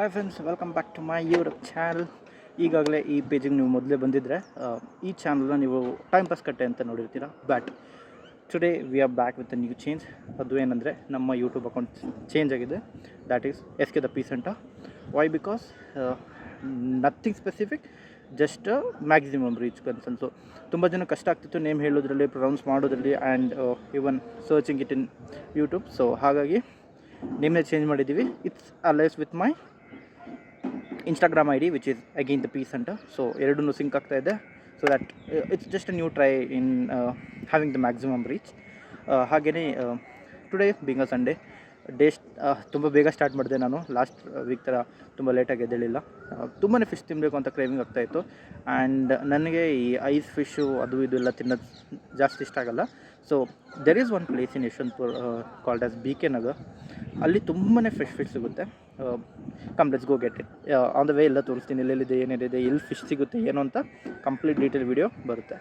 Hi friends, welcome back to my YouTube channel. ಈಗಾಗಲೇ ಈ ಪೇಜಿಗೆ ನೀವು ಮೊದಲೇ ಬಂದಿದ್ದರೆ ಈ ಚಾನಲ್ನ ನೀವು ಟೈಮ್ ಪಾಸ್ ಕಟ್ಟೆ ಅಂತ ನೋಡಿರ್ತೀರ. But today we are back with a new change. ಅದು ಏನಂದರೆ ನಮ್ಮ ಯೂಟ್ಯೂಬ್ ಅಕೌಂಟ್ ಚೇಂಜ್ ಆಗಿದೆ. That is SK The Peace ಅಂತ. Why? Because nothing specific, just maximum reach concern. So ತುಂಬ ಜನ ಕಷ್ಟ ಆಗ್ತಿತ್ತು ನೇಮ್ ಹೇಳೋದ್ರಲ್ಲಿ, ಪ್ರೊನೌನ್ಸ್ ಮಾಡೋದ್ರಲ್ಲಿ, and even searching it in YouTube. So ಹಾಗಾಗಿ ನೇಮ್ನೇ ಚೇಂಜ್ ಮಾಡಿದ್ದೀವಿ. It's allies with my Instagram ID, which is again The Peace Hunter. So ಎರಡನ್ನೂ ಸಿಂಕ್ ಆಗ್ತಾ ಇದೆ. So that it's just a new try in having the maximum reach. ಹಾಗೆಯೇ today being a Sunday day ತುಂಬ ಬೇಗ start ಮಾಡಿದೆ. ನಾನು last week ಥರ ತುಂಬ ಲೇಟಾಗಿ ಎದ್ದೇಳಿಲ್ಲ. ತುಂಬಾ ಫಿಶ್ ತಿನ್ನಬೇಕು ಅಂತ ಕ್ರೇವಿಂಗ್ ಆಗ್ತಾಯಿತ್ತು. ಆ್ಯಂಡ್ ನನಗೆ ಈ ಐಸ್ ಫಿಶ್ಶು ಅದು ಇದು ಎಲ್ಲ ತಿನ್ನೋದು ಜಾಸ್ತಿ ಇಷ್ಟ ಆಗಲ್ಲ. So there is one place in Yeshwanthpur called as BK Nagar. ಅಲ್ಲಿ ತುಂಬಾ ಫ್ರೆಶ್ ಫಿಶ್ ಸಿಗುತ್ತೆ. Come let's go get it. On the way ಎಲ್ಲ ತೋರಿಸ್ತೀನಿ, ಎಲ್ಲೆಲ್ಲಿದೆ, ಏನೇನಿದೆ, ಎಲ್ಲಿ ಫಿಶ್ ಸಿಗುತ್ತೆ ಏನು ಅಂತ ಕಂಪ್ಲೀಟ್ ಡೀಟೇಲ್ ವಿಡಿಯೋ ಬರುತ್ತೆ.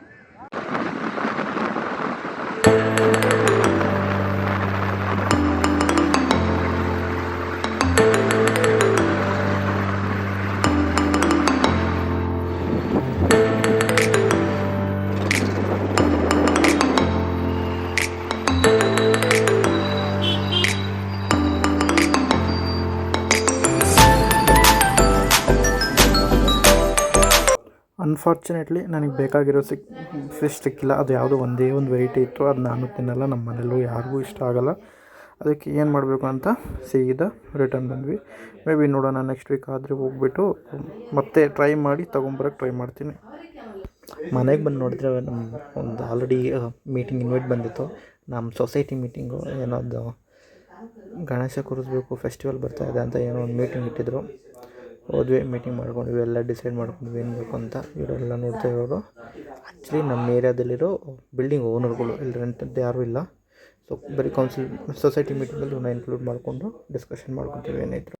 ಅನ್ಫಾರ್ಚುನೇಟ್ಲಿ ನನಗೆ ಬೇಕಾಗಿರೋ ಫಿಶ್ ಸಿಕ್ಕಿಲ್ಲ. ಅದು ಯಾವುದೋ ಒಂದೇ ಒಂದು ವೆರೈಟಿ ಇತ್ತು, ಅದು ನಾನು ತಿನ್ನಲ್ಲ, ನಮ್ಮ ಮನೆಯಲ್ಲೂ ಯಾರಿಗೂ ಇಷ್ಟ ಆಗೋಲ್ಲ. ಅದಕ್ಕೆ ಏನು ಮಾಡಬೇಕು ಅಂತ ಸೀದಾ ರಿಟರ್ನ್ ಬಂದ್ವಿ. ಮೇ ಬಿ ನೋಡೋಣ, ನೆಕ್ಸ್ಟ್ ವೀಕ್ ಆದರೆ ಹೋಗ್ಬಿಟ್ಟು ಮತ್ತೆ ಟ್ರೈ ಮಾಡಿ ತೊಗೊಂಬರೋಕ್ಕೆ ಟ್ರೈ ಮಾಡ್ತೀನಿ. ಮನೆಗೆ ಬಂದು ನೋಡಿದ್ರೆ ನಮ್ಮ ಒಂದು ಆಲ್ರೆಡಿ ಮೀಟಿಂಗ್ ಇನ್ವೈಟ್ ಬಂದಿತ್ತು. ನಮ್ಮ ಸೊಸೈಟಿ ಮೀಟಿಂಗು, ಏನೋದು ಗಣೇಶ ಕೂರಿಸ್ಬೇಕು, ಫೆಸ್ಟಿವಲ್ ಬರ್ತಾಯಿದೆ ಅಂತ ಏನೋ ಒಂದು ಮೀಟಿಂಗ್ ಇಟ್ಟಿದ್ರು. ಹೋದ್ವಿ, ಮೀಟಿಂಗ್ ಮಾಡ್ಕೊಂಡ್ವಿ, ಎಲ್ಲ ಡಿಸೈಡ್ ಮಾಡ್ಕೊಂಡ್ವಿ ಏನು ಬೇಕು ಅಂತ. ಇವರೆಲ್ಲ ನೋಡ್ತಾ ಇರೋರು ಆ್ಯಕ್ಚುಲಿ ನಮ್ಮ ಏರಿಯಾದಲ್ಲಿರೋ ಬಿಲ್ಡಿಂಗ್ ಓನರ್ಗಳು. ಇಲ್ಲಿ ರೆಂಟದ್ದು ಯಾರೂ ಇಲ್ಲ. ಸೊ ಬರೀ ಕೌನ್ಸಿಲ್ ಸೊಸೈಟಿ ಮೀಟಿಂಗಲ್ಲಿ ಇವನ್ನ ಇನ್ಕ್ಲೂಡ್ ಮಾಡಿಕೊಂಡು ಡಿಸ್ಕಷನ್ ಮಾಡ್ಕೊತೀವಿ ಏನಾಯಿತು.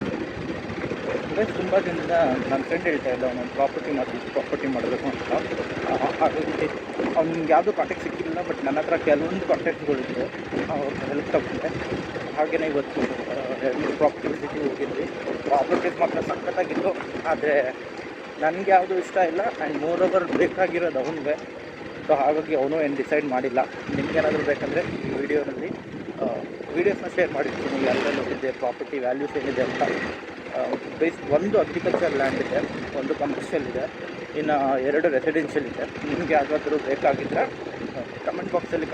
ತುಂಬ ದಿನದಿಂದ ನನ್ನ ಫ್ರೆಂಡ್ ಹೇಳ್ತಾ ಇದ್ದ, ನಾನು ಪ್ರಾಪರ್ಟಿ ಮಾಡಬೇಕು ಅಂತ. ಹಾಗಾಗಿ ಅವ್ನಿಗೆ ಯಾವುದೂ ಕಾಂಟ್ಯಾಕ್ಟ್ ಸಿಕ್ಕಿಲ್ಲ. ಬಟ್ ನನ್ನ ಹತ್ರ ಕೆಲವೊಂದು ಕಾಂಟ್ಯಾಕ್ಟ್ಗಳಿತ್ತು, ಅವ್ರ ಹೆಲ್ಪ್ ತಗೊಂಡೆ. ಹಾಗೆಯೇ ಇವತ್ತು 2 ಪ್ರಾಪರ್ಟಿ ವಿಸಿಟಿಗೆ ಹೋಗಿದ್ವಿ. ಪ್ರಾಪರ್ಟೀಸ್ ಮಾತ್ರ ಸಖತ್ತಾಗಿತ್ತು. ಆದರೆ ನನಗೆ ಯಾವುದೂ ಇಷ್ಟ ಇಲ್ಲ. ಆ್ಯಂಡ್ ಮೋರ್ ಓವರ್ ಬೇಕಾಗಿರೋದು ಅವನಿಗೆ. ಸೊ ಹಾಗಾಗಿ ಅವನು ಏನು ಡಿಸೈಡ್ ಮಾಡಿಲ್ಲ. ನಿಮಗೇನಾದರೂ ಬೇಕಂದರೆ ಈ ವಿಡಿಯೋನಲ್ಲಿ ವೀಡಿಯೋಸ್ನ ಶೇರ್ ಮಾಡಿರ್ತೀನಿ, ಎಲ್ಲೆಲ್ಲಿ ಹೋಗಿದ್ದೆ, ಪ್ರಾಪರ್ಟಿ ವ್ಯಾಲ್ಯೂಸ್ ಏನಿದೆ ಅಂತ. ಒಂದು ಅಗ್ರಿಕಲ್ಚರ್ ಲ್ಯಾಂಡ್ ಇದೆ, ಒಂದು ಕಮರ್ಷಿಯಲ್ ಇದೆ, ಇನ್ನು 2 ರೆಸಿಡೆನ್ಷಿಯಲ್ ಇದೆ. ನಿಮಗೆ ಯಾವುದಾದ್ರೂ ಬೇಕಾಗಿದ್ದರೆ ಕಮೆಂಟ್ ಬಾಕ್ಸಲ್ಲಿ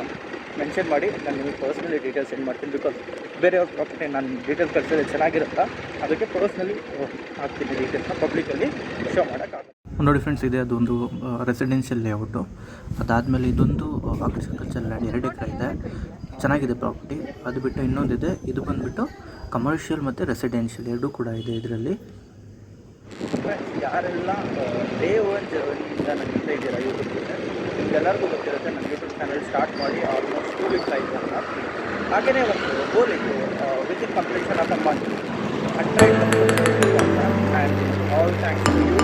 ಮೆನ್ಷನ್ ಮಾಡಿ, ನಾನು ನಿಮಗೆ ಪರ್ಸ್ನಲಿ ಡೀಟೇಲ್ಸ್ ಸೆಂಡ್ ಮಾಡ್ತೀನಿ. ಬಿಕಾಸ್ ಬೇರೆಯವ್ರ ಪ್ರಾಪರ್ಟಿ ನಾನು ಡೀಟೇಲ್ಸ್ ಕಳಿಸಿದ್ರೆ ಚೆನ್ನಾಗಿರುತ್ತಾ, ಅದಕ್ಕೆ ಪರ್ಸ್ನಲಿ ಹಾಕ್ತೀನಿ ಡೀಟೇಲ್ಸ್ನ, ಪಬ್ಲಿಕಲ್ಲಿ ಶೋ ಮಾಡೋಕ್ಕಾಗುತ್ತೆ. ನೋಡಿ ಫ್ರೆಂಡ್ಸ್, ಇದೆ ಅದೊಂದು ರೆಸಿಡೆನ್ಷಿಯಲ್ ಲೇಔಟು. ಅದಾದಮೇಲೆ ಇದೊಂದು ಅಗ್ರಿಕಲ್ಚರ್ ಲ್ಯಾಂಡ್ 2 ಎಕರೆ ಇದೆ, ಚೆನ್ನಾಗಿದೆ ಪ್ರಾಪರ್ಟಿ. ಅದು ಬಿಟ್ಟು ಇನ್ನೊಂದಿದೆ, ಇದು ಬಂದುಬಿಟ್ಟು ಕಮರ್ಷಿಯಲ್ ಮತ್ತು ರೆಸಿಡೆನ್ಷಿಯಲ್ 2 ಕೂಡ ಇದೆ ಇದರಲ್ಲಿ. ಯಾರೆಲ್ಲ ಡೇ 1 ಜರ್ನಿಯಿಂದ ನನ್ನ ಜೊತೆ ಇದ್ದೀರಾ ಯೂಟ್ಯೂಬ್ಗೆ, ನಿಮಗೆಲ್ಲರಿಗೂ ಗೊತ್ತಿರುತ್ತೆ ನನ್ನ ಯೂಟ್ಯೂಬ್ ಚಾನಲ್ ಸ್ಟಾರ್ಟ್ ಮಾಡಿ ಆಲ್ಮೋಸ್ಟ್ 2 ವೀಕ್ಸ್ ಆಯಿತು ಅಂತ. ಹಾಗೆಯೇ ಒಂದು ಗೋಲ್ ಇತ್ತು, with completion of a month 100 and all thanks to you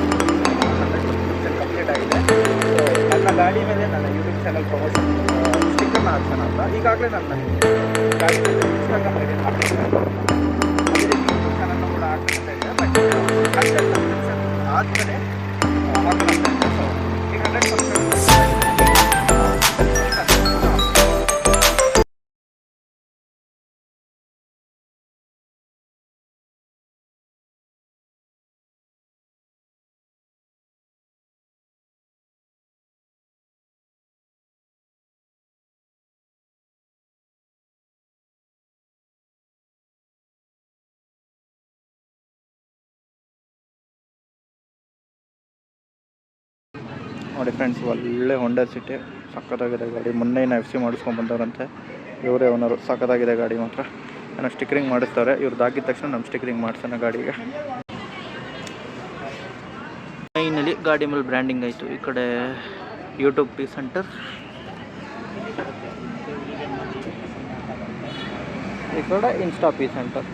100% complete ಆಗಿದೆ. ಸೊ ನನ್ನ ಗಾಡಿ ಮೇಲೆ ನನ್ನ ಯೂಟ್ಯೂಬ್ ಚಾನಲ್ ಪ್ರಮೋಷನ್ ಸ್ಟಿಕ್ಕರ್ನ ಹಾಕ್ಸೋಣ ಅಂತ ಈಗಾಗಲೇ ನನ್ನ ಗಾಡಿ ಮೇಲೆ ಇನ್ಸ್ಟಾಗ್ರಾಮ್ ಐಡಿ ಹಾಕ್ತೀನಿ. ಅದೇ ರೀತಿ ಯೂಟ್ಯೂಬ್ ಚಾನಲ್ನ ಕೂಡ ಹಾಕ್ತಾ ಇದೆ. ಬಟ್ 100% ಆದಮೇಲೆ ಹಾಕೋಣ ಅಂತ ಇದೆ. ಸೊ ಈಗ 100% ನೋಡಿ ಫ್ರೆಂಡ್ಸ್, ಒಳ್ಳೆ ಹೊಂಡಾ ಸಿಟಿ, ಸಖತ್ತಾಗಿದೆ ಗಾಡಿ. ಮೊನ್ನೆ FC ಮಾಡಿಸ್ಕೊಂಡು ಬಂದವರಂತೆ, ಇವರೇ ಓನರು. ಸಖತ್ತಾಗಿದೆ ಗಾಡಿ ಮಾತ್ರ. ಏನೋ ಸ್ಟಿಕರಿಂಗ್ ಮಾಡಿಸ್ತಾರೆ, ಇವ್ರದ್ದು ಆಗಿದ ತಕ್ಷಣ ನಮ್ಮ ಸ್ಟಿಕರಿಂಗ್ ಮಾಡಿಸೋಣ ಗಾಡಿಗೆ. ಫೈನಲಿ ಗಾಡಿ ಮೇಲೆ ಬ್ರ್ಯಾಂಡಿಂಗ್ ಆಯಿತು. ಈ ಕಡೆ ಯೂಟ್ಯೂಬ್ ಪೀಸ್ ಹಂಟರ್, ಈ ಕಡೆ insta Peace Hunter.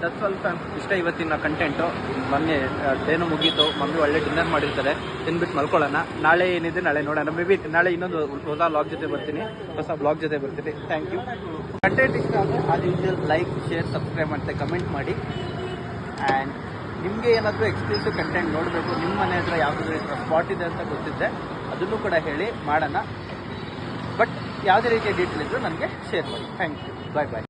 That's all fam. ಇಷ್ಟ ಇವತ್ತಿನ ಕಂಟೆಂಟು. ಮೊನ್ನೆ ಡೇನು ಮುಗೀತು, ಮಮ್ಮಿ ಒಳ್ಳೆ ಡಿನ್ನರ್ ಮಾಡಿರ್ತಾರೆ, ತಿನ್ಬಿಟ್ಟು ಮಲ್ಕೊಳ್ಳೋಣ. ನಾಳೆ ಏನಿದೆ ನಾಳೆ ನೋಡೋಣ. ಮೇ ಬಿ ನಾಳೆ ಇನ್ನೊಂದು ಹೊಸ ಬ್ಲಾಗ್ ಜೊತೆ ಬರ್ತೀನಿ, ಹೊಸ ಬ್ಲಾಗ್ ಜೊತೆ ಬರ್ತೀನಿ. Thank you. ಕಂಟೆಂಟ್ ಇಷ್ಟ ಆದರೆ as usual like, share, subscribe ಅಂತ ಕಮೆಂಟ್ ಮಾಡಿ. ಆ್ಯಂಡ್ ನಿಮಗೆ ಏನಾದರೂ ಎಕ್ಸ್ಕ್ಲೂಸಿವ್ ಕಂಟೆಂಟ್ ನೋಡಬೇಕು, ನಿಮ್ಮ ಮನೆ ಹತ್ರ ಯಾವುದಾದ್ರೂ ಸ್ಪಾಟ್ ಇದೆ ಅಂತ ಗೊತ್ತಿದ್ದರೆ ಅದನ್ನು ಕೂಡ ಹೇಳಿ, ಮಾಡೋಣ. ಬಟ್ ಯಾವುದೇ ರೀತಿಯ ಡೀಟೇಲ್ ಇದ್ದರೂ ನನಗೆ ಶೇರ್ ಮಾಡಿ. Thank you. Bye bye.